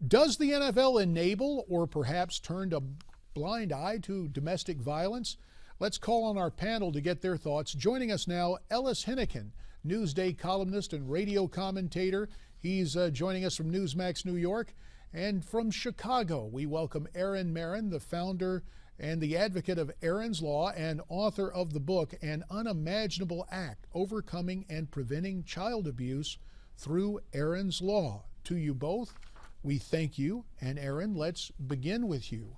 Does the NFL enable or perhaps turn a blind eye to domestic violence? Let's call on our panel to get their thoughts. Joining us now, Ellis Henican, Newsday columnist and radio commentator. He's joining us from Newsmax, New York. And from Chicago, we welcome Erin Merryn, the founder and the advocate of Erin's Law and author of the book, An Unimaginable Act, Overcoming and Preventing Child Abuse Through Erin's Law. To you both, we thank you. And Erin, let's begin with you.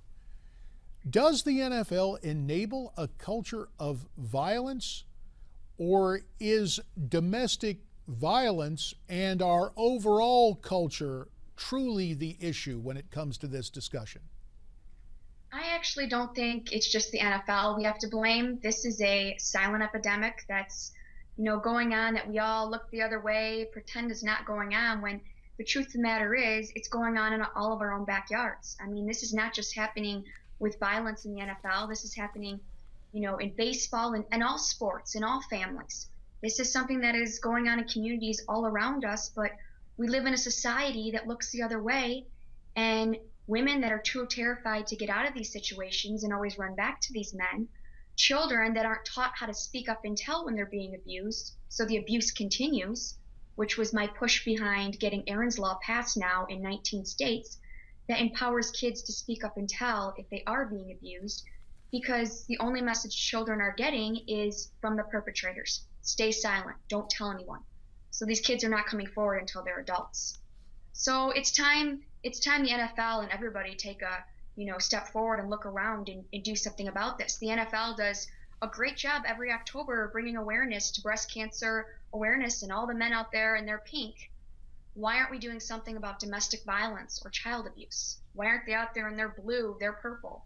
Does the NFL enable a culture of violence, or is domestic violence and our overall culture truly the issue when it comes to this discussion? I actually don't think it's just the NFL we have to blame. This is a silent epidemic that's, going on that we all look the other way, pretend is not going on, when the truth of the matter is it's going on in all of our own backyards. I mean, this is not just happening with violence in the NFL. This is happening, in baseball and all sports, in all families. This is something that is going on in communities all around us, but we live in a society that looks the other way, and women that are too terrified to get out of these situations and always run back to these men, children that aren't taught how to speak up and tell when they're being abused, so the abuse continues, which was my push behind getting Erin's Law passed now in 19 states that empowers kids to speak up and tell if they are being abused, because the only message children are getting is from the perpetrators. Stay silent, don't tell anyone. So these kids are not coming forward until they're adults. So it's time the NFL and everybody take a step forward and look around and do something about this. The NFL does a great job every October bringing awareness to breast cancer awareness and all the men out there in their pink. Why aren't we doing something about domestic violence or child abuse? Why aren't they out there in their blue, their purple?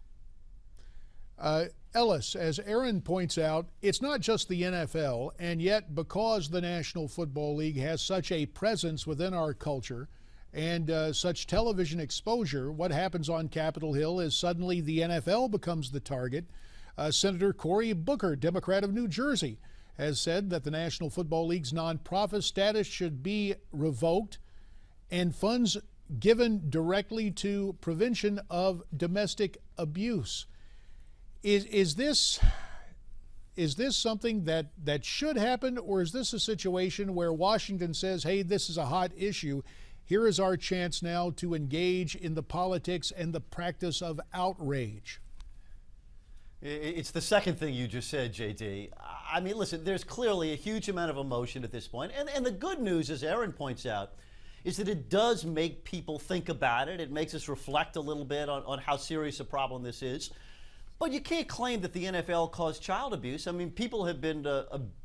Ellis, as Erin points out, it's not just the NFL, and yet because the National Football League has such a presence within our culture and such television exposure, what happens on Capitol Hill is suddenly the NFL becomes the target. Senator Cory Booker, Democrat of New Jersey, has said that the National Football League's nonprofit status should be revoked and funds given directly to prevention of domestic abuse. Is this something that should happen, or is this a situation where Washington says, hey, this is a hot issue, here is our chance now to engage in the politics and the practice of outrage? It's the second thing you just said, JD. I mean, listen, there's clearly a huge amount of emotion at this point. And the good news, as Erin points out, is that it does make people think about it. It makes us reflect a little bit on how serious a problem this is. But you can't claim that the NFL caused child abuse. I mean, people have been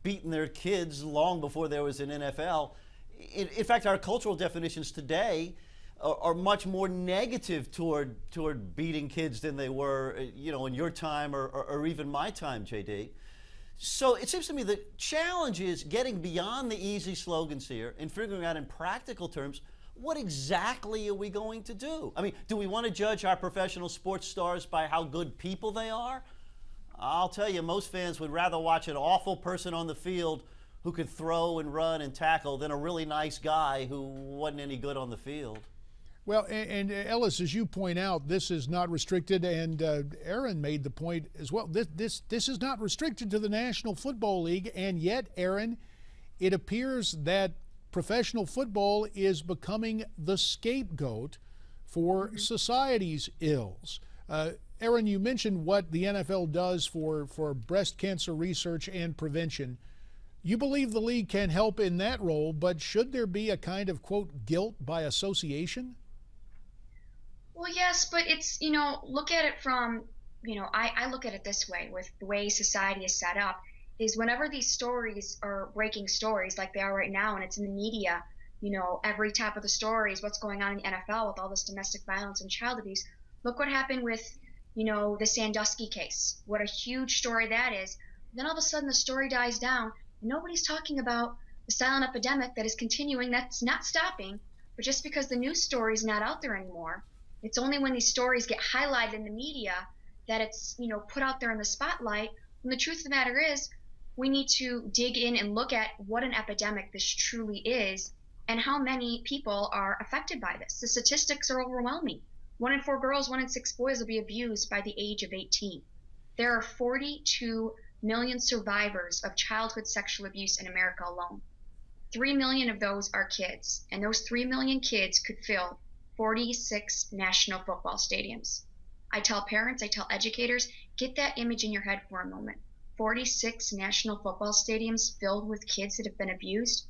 beating their kids long before there was an NFL. In fact, our cultural definitions today are much more negative toward beating kids than they were, in your time or even my time, JD. So it seems to me the challenge is getting beyond the easy slogans here and figuring out in practical terms, what exactly are we going to do? I mean, do we want to judge our professional sports stars by how good people they are? I'll tell you, most fans would rather watch an awful person on the field who could throw and run and tackle than a really nice guy who wasn't any good on the field. Well, and Ellis, as you point out, this is not restricted, and Erin made the point as well. This is not restricted to the National Football League, and yet, Erin, it appears that professional football is becoming the scapegoat for society's ills. Erin, you mentioned what the NFL does for breast cancer research and prevention. You believe the league can help in that role, but should there be a kind of, quote, guilt by association? Well, yes, but it's, look at it from, I look at it this way with the way society is set up, is whenever these stories are breaking stories like they are right now, and it's in the media, every top of the story is what's going on in the NFL with all this domestic violence and child abuse. Look what happened with, the Sandusky case, what a huge story that is. Then all of a sudden the story dies down. Nobody's talking about the silent epidemic that is continuing, that's not stopping, but just because the news story is not out there anymore, it's only when these stories get highlighted in the media that it's, put out there in the spotlight. And the truth of the matter is, we need to dig in and look at what an epidemic this truly is and how many people are affected by this. The statistics are overwhelming. 1 in 4 girls, 1 in 6 boys will be abused by the age of 18. There are 42 million survivors of childhood sexual abuse in America alone. 3 million of those are kids, and those 3 million kids could fill 46 national football stadiums. I tell parents, I tell educators, get that image in your head for a moment. 46 national football stadiums filled with kids that have been abused.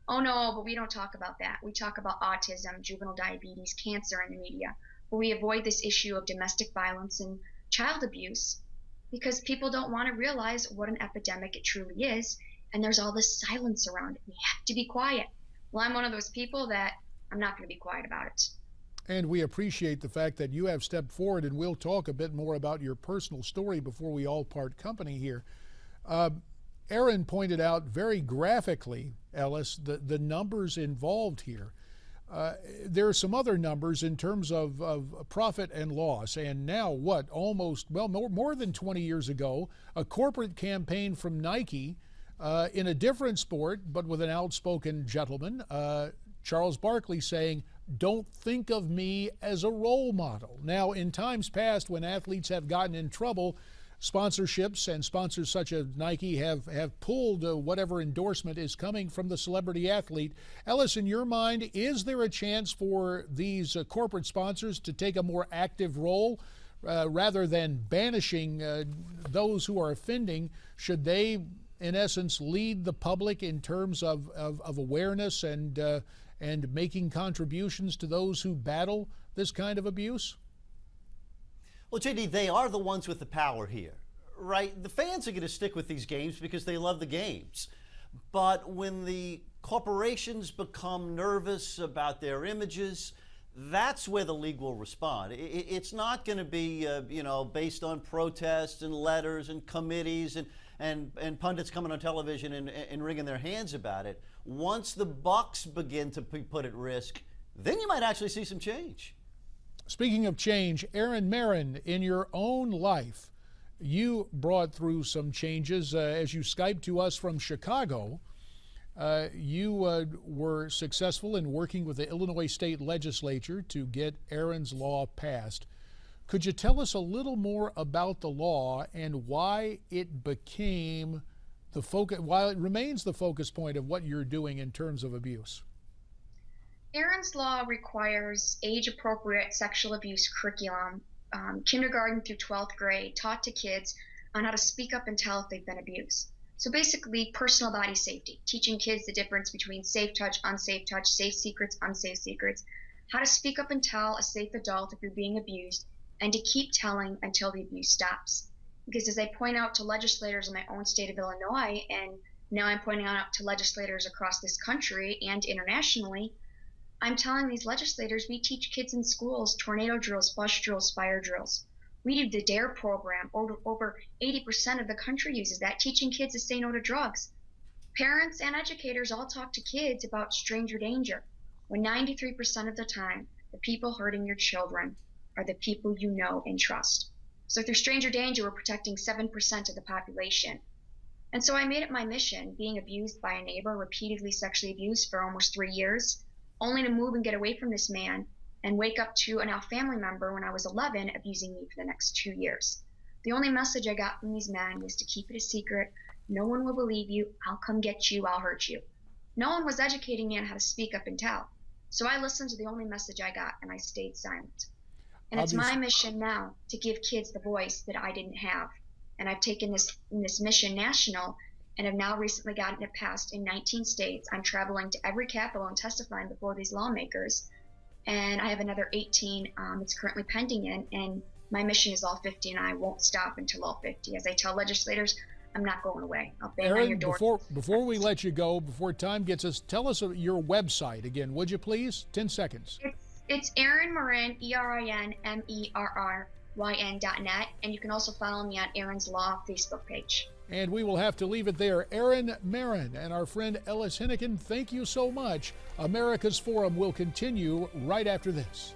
Oh no, but we don't talk about that. We talk about autism, juvenile diabetes, cancer in the media. But we avoid this issue of domestic violence and child abuse because people don't want to realize what an epidemic it truly is. And there's all this silence around it. We have to be quiet. Well, I'm one of those people that I'm not going to be quiet about it. And we appreciate the fact that you have stepped forward, and we'll talk a bit more about your personal story before we all part company here. Erin pointed out very graphically, Ellis, the numbers involved here. There are some other numbers in terms of profit and loss. And now what, almost, well, more than 20 years ago, a corporate campaign from Nike in a different sport, but with an outspoken gentleman, Charles Barkley, saying, "Don't think of me as a role model." Now, in times past, when athletes have gotten in trouble, sponsorships and sponsors such as Nike have pulled whatever endorsement is coming from the celebrity athlete. Ellis, in your mind, is there a chance for these corporate sponsors to take a more active role rather than banishing those who are offending? Should they, in essence, lead the public in terms of awareness and making contributions to those who battle this kind of abuse? Well, JD, they are the ones with the power here, right? The fans are going to stick with these games because they love the games. But when the corporations become nervous about their images, that's where the league will respond. It's not going to be, based on protests and letters and committees and pundits coming on television and wringing their hands about it. Once the bucks begin to be put at risk, then you might actually see some change. Speaking of change, Erin Merryn, in your own life, you brought through some changes as you Skyped to us from Chicago. You were successful in working with the Illinois State Legislature to get Erin's law passed. Could you tell us a little more about the law and why it became the focus, while it remains the focus point of what you're doing in terms of abuse? Erin's law requires age-appropriate sexual abuse curriculum, kindergarten through 12th grade, taught to kids on how to speak up and tell if they've been abused. So basically, personal body safety, teaching kids the difference between safe touch, unsafe touch, safe secrets, unsafe secrets, how to speak up and tell a safe adult if you're being abused, and to keep telling until the abuse stops. Because as I point out to legislators in my own state of Illinois, and now I'm pointing out to legislators across this country and internationally, I'm telling these legislators we teach kids in schools tornado drills, bus drills, fire drills. We do the DARE program. Over 80% of the country uses that, teaching kids to say no to drugs. Parents and educators all talk to kids about stranger danger, when 93% of the time, the people hurting your children are the people you know and trust. So through stranger danger, we're protecting 7% of the population. And so I made it my mission, being abused by a neighbor, repeatedly sexually abused for almost 3 years, only to move and get away from this man and wake up to a now family member when I was 11 abusing me for the next 2 years. The only message I got from these men was to keep it a secret. No one will believe you. I'll come get you. I'll hurt you. No one was educating me on how to speak up and tell. So I listened to the only message I got and I stayed silent. And it's my mission now to give kids the voice that I didn't have. And I've taken this mission national and have now recently gotten it passed in 19 states. I'm traveling to every capital and testifying before these lawmakers. And I have another 18 it's currently pending in, and my mission is all 50, and I won't stop until all 50. As I tell legislators, I'm not going away. I'll bang on your door. Before we let you go, before time gets us, tell us your website again, would you please? 10 seconds. It's Erin Merryn, ErinMerryn.net, and you can also follow me on Erin's Law Facebook page. And we will have to leave it there. Erin Merryn and our friend Ellis Henican, thank you so much. America's Forum will continue right after this.